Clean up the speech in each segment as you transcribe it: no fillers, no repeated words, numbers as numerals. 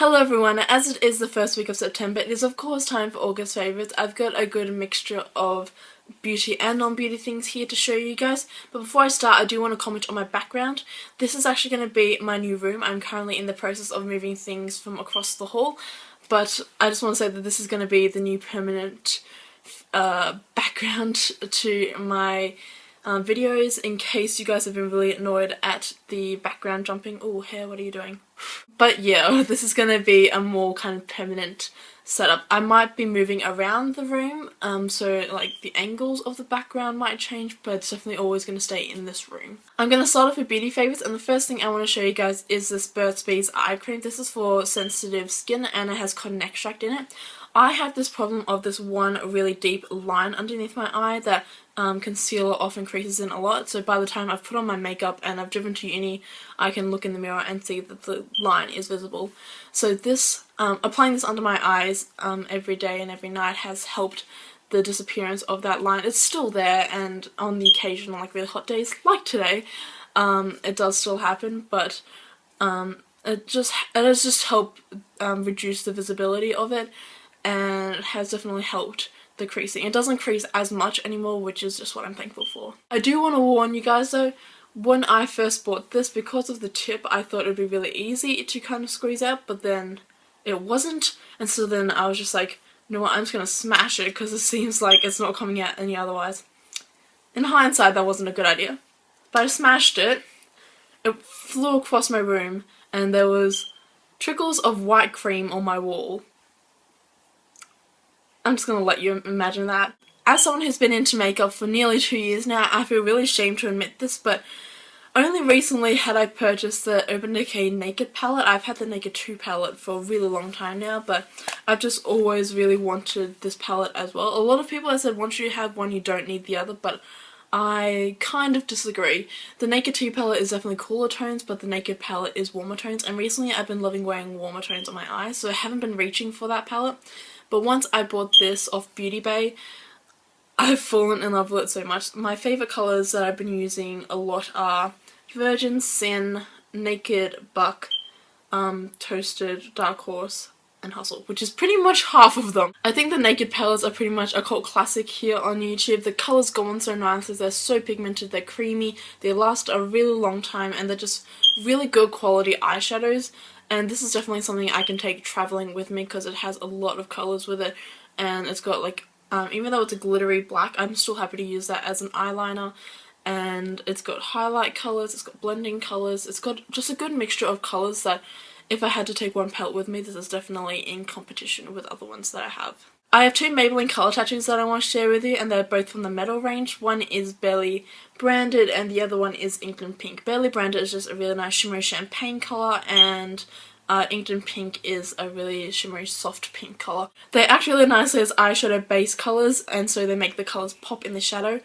Hello everyone, as it is the first week of September, it is of course time for August favourites. I've got a good mixture of beauty and non-beauty things here to show you guys, but before I start I do want to comment on my background. This is actually going to be my new room. I'm currently in the process of moving things from across the hall, but I just want to say that this is going to be the new permanent background to my videos, in case you guys have been really annoyed at the background jumping. Oh, hair, what are you doing? But yeah, this is going to be a more kind of permanent setup. I might be moving around the room, so like the angles of the background might change, but it's definitely always going to stay in this room. I'm going to start off with beauty favourites, and the first thing I want to show you guys is this Burts eye cream. This is for sensitive skin and it has cotton extract in it. I have this problem of this one really deep line underneath my eye that concealer often creases in a lot, so by the time I've put on my makeup and I've driven to uni, I can look in the mirror and see that the line is visible. So this, applying this under my eyes every day and every night has helped the disappearance of that line. It's still there, and on the occasion, like really hot days like today, it does still happen, but it has just helped reduce the visibility of it, and it has definitely helped the creasing. It doesn't crease as much anymore, which is just what I'm thankful for. I do want to warn you guys though, when I first bought this, because of the tip, I thought it would be really easy to kind of squeeze out, but then it wasn't, and so then I was just like, you know what, I'm just gonna smash it because it seems like it's not coming out any otherwise. In hindsight, that wasn't a good idea, but I smashed it. It flew across my room and there was trickles of white cream on my wall. I'm just gonna let you imagine that. As someone who's been into makeup for nearly 2 years now, I feel really ashamed to admit this, but only recently had I purchased the Urban Decay Naked palette. I've had the Naked 2 palette for a really long time now, but I've just always really wanted this palette as well. A lot of people have said once you have one you don't need the other, but I kind of disagree. The Naked 2 palette is definitely cooler tones, but the Naked palette is warmer tones, and recently I've been loving wearing warmer tones on my eyes, so I haven't been reaching for that palette. But once I bought this off Beauty Bay, I've fallen in love with it so much. My favourite colours that I've been using a lot are Virgin, Sin, Naked, Buck, Toasted, Dark Horse, and Hustle, which is pretty much half of them. I think the Naked palettes are pretty much a cult classic here on YouTube. The colours go on so nicely, they're so pigmented, they're creamy, they last a really long time, and they're just really good quality eyeshadows. And this is definitely something I can take travelling with me because it has a lot of colours with it, and it's got like, even though it's a glittery black, I'm still happy to use that as an eyeliner. And it's got highlight colours, it's got blending colours, it's got just a good mixture of colours that if I had to take one palette with me, this is definitely in competition with other ones that I have. I have two Maybelline colour tattoos that I want to share with you, and they're both from the Metal range. One is Barely Branded and the other one is Inked in Pink. Barely Branded is just a really nice shimmery champagne colour, and Inked in Pink is a really shimmery soft pink colour. They act really nicely as eyeshadow base colours, and so they make the colours pop in the shadow,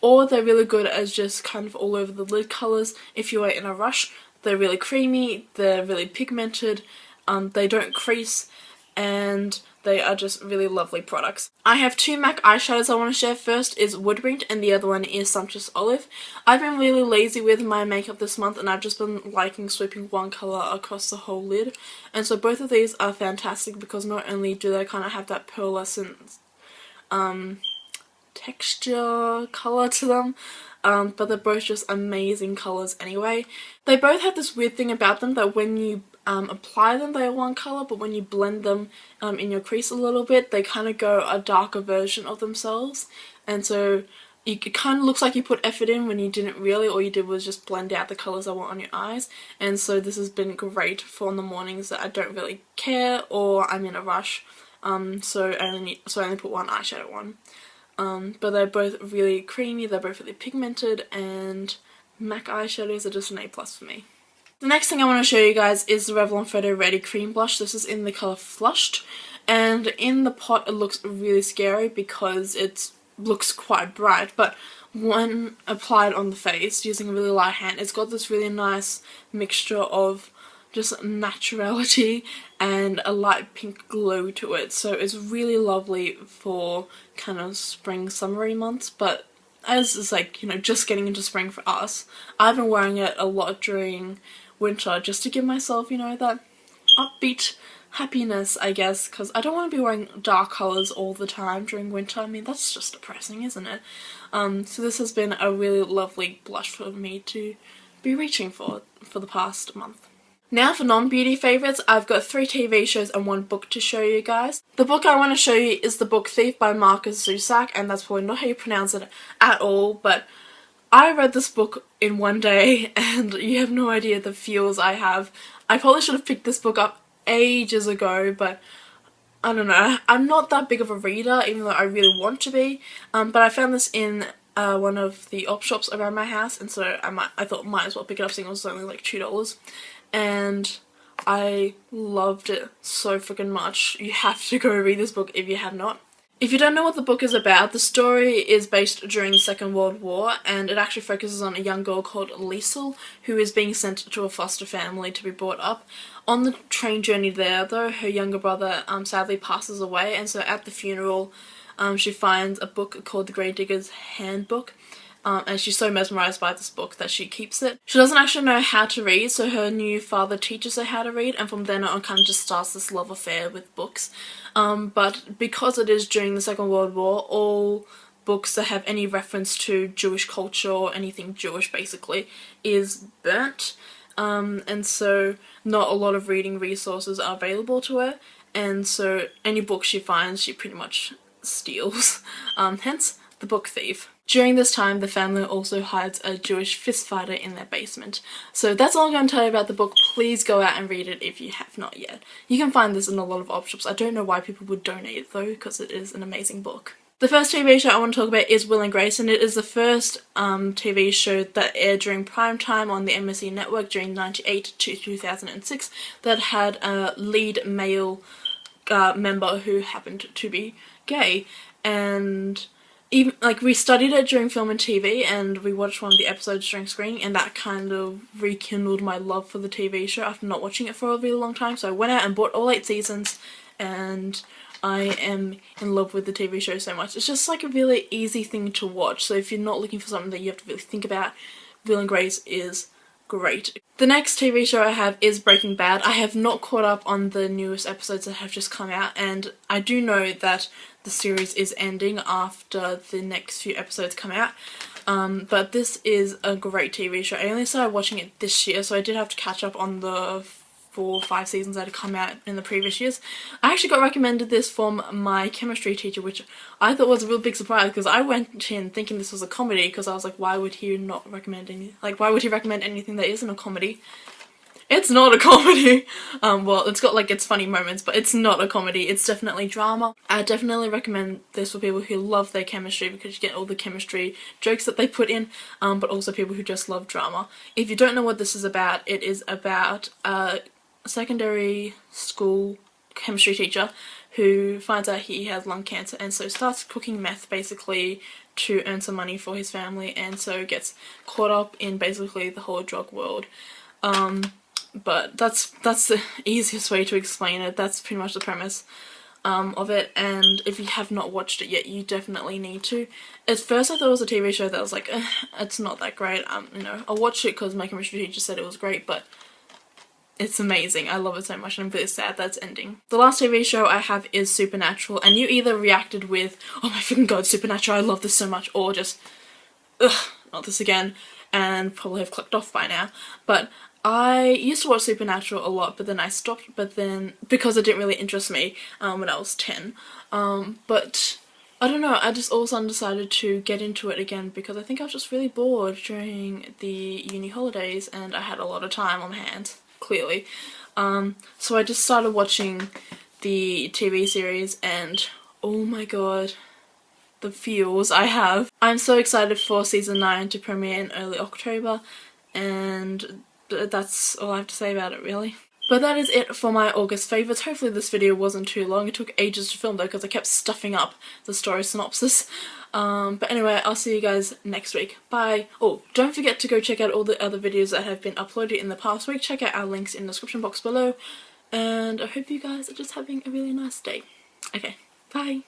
or they're really good as just kind of all over the lid colours if you are in a rush. They're really creamy, they're really pigmented, they don't crease, and they are just really lovely products. I have two MAC eyeshadows I want to share. First is Woodwinked and the other one is Sumptuous Olive. I've been really lazy with my makeup this month and I've just been liking sweeping one colour across the whole lid. And so both of these are fantastic because not only do they kind of have that pearlescent texture colour to them, but they're both just amazing colours anyway. They both have this weird thing about them that when you apply them they are one colour, but when you blend them in your crease a little bit they kind of go a darker version of themselves, and so it kind of looks like you put effort in when you didn't really. All you did was just blend out the colours I want on your eyes, and so this has been great for in the mornings that I don't really care or I'm in a rush, so I only put one eyeshadow on. But they're both really creamy, they're both really pigmented, and MAC eyeshadows are just an A+ for me. The next thing I want to show you guys is the Revlon Photoready Cream Blush. This is in the colour Flushed, and in the pot it looks really scary because it looks quite bright, but when applied on the face using a really light hand, it's got this really nice mixture of just naturality and a light pink glow to it, so it's really lovely for kind of spring summery months. But as it's like, you know, just getting into spring for us, I've been wearing it a lot during winter just to give myself, you know, that upbeat happiness, I guess, because I don't want to be wearing dark colours all the time during winter. I mean, that's just depressing, isn't it? So this has been a really lovely blush for me to be reaching for the past month. Now for non-beauty favourites, I've got 3 TV shows and 1 book to show you guys. The book I want to show you is The Book Thief by Markus Zusack, and that's probably not how you pronounce it at all, but I read this book in one day and you have no idea the feels I have. I probably should have picked this book up ages ago, but I don't know. I'm not that big of a reader, even though I really want to be, but I found this in one of the op shops around my house, and so I thought might as well pick it up, seeing it was only like $2. And I loved it so freaking much. You have to go read this book if you have not. If you don't know what the book is about, the story is based during the Second World War, and it actually focuses on a young girl called Liesl, who is being sent to a foster family to be brought up. On the train journey there, though, her younger brother sadly passes away, and so at the funeral she finds a book called The Grave Digger's Handbook. And she's so mesmerised by this book that she keeps it. She doesn't actually know how to read, so her new father teaches her how to read, and from then on kind of just starts this love affair with books. But because it is during the Second World War, all books that have any reference to Jewish culture or anything Jewish basically is burnt. And so not a lot of reading resources are available to her, and so any book she finds she pretty much steals. Hence The Book Thief. During this time, the family also hides a Jewish fistfighter in their basement. So that's all I'm going to tell you about the book. Please go out and read it if you have not yet. You can find this in a lot of op shops. I don't know why people would donate it though, because it is an amazing book. The first TV show I want to talk about is Will and Grace, and it is the first TV show that aired during prime time on the MSC network during 1998 to 2006 that had a lead male member who happened to be gay. And even like we studied it during film and TV, and we watched one of the episodes during screening, and that kind of rekindled my love for the TV show after not watching it for a really long time. So I went out and bought all 8 seasons, and I am in love with the TV show so much. It's just like a really easy thing to watch, so if you're not looking for something that you have to really think about, Will and Grace is great. The next TV show I have is Breaking Bad. I have not caught up on the newest episodes that have just come out, and I do know that the series is ending after the next few episodes come out, but this is a great TV show. I only started watching it this year, so I did have to catch up on the 4 or 5 seasons that had come out in the previous years. I actually got recommended this from my chemistry teacher, which I thought was a real big surprise, because I went in thinking this was a comedy, because I was like, why would he not recommend why would he recommend anything that isn't a comedy? It's not a comedy. Well, it's got like its funny moments, but it's not a comedy. It's definitely drama. I definitely recommend this for people who love their chemistry, because you get all the chemistry jokes that they put in, but also people who just love drama. If you don't know what this is about, it is about a secondary school chemistry teacher who finds out he has lung cancer, and so starts cooking meth basically to earn some money for his family, and so gets caught up in basically the whole drug world. But that's the easiest way to explain it. That's pretty much the premise of it, and if you have not watched it yet, you definitely need to. At first I thought it was a TV show that was like, it's not that great. You know, I watched it because my chemistry teacher said it was great, but it's amazing. I love it so much, and I'm really sad that it's ending. The last TV show I have is Supernatural, and you either reacted with, oh my freaking god, Supernatural, I love this so much, or just, ugh, not this again, and probably have clicked off by now. But I used to watch Supernatural a lot, but then I stopped, because it didn't really interest me when I was 10. But I don't know, I just all of a sudden decided to get into it again, because I think I was just really bored during the uni holidays, and I had a lot of time on my hands, clearly. So I just started watching the TV series, and oh my god, the feels I have. I'm so excited for season 9 to premiere in early October, and that's all I have to say about it, really. But that is it for my August favourites. Hopefully this video wasn't too long. It took ages to film though, because I kept stuffing up the story synopsis. But anyway, I'll see you guys next week. Bye! Oh, don't forget to go check out all the other videos that have been uploaded in the past week. Check out our links in the description box below. And I hope you guys are just having a really nice day. Okay, bye!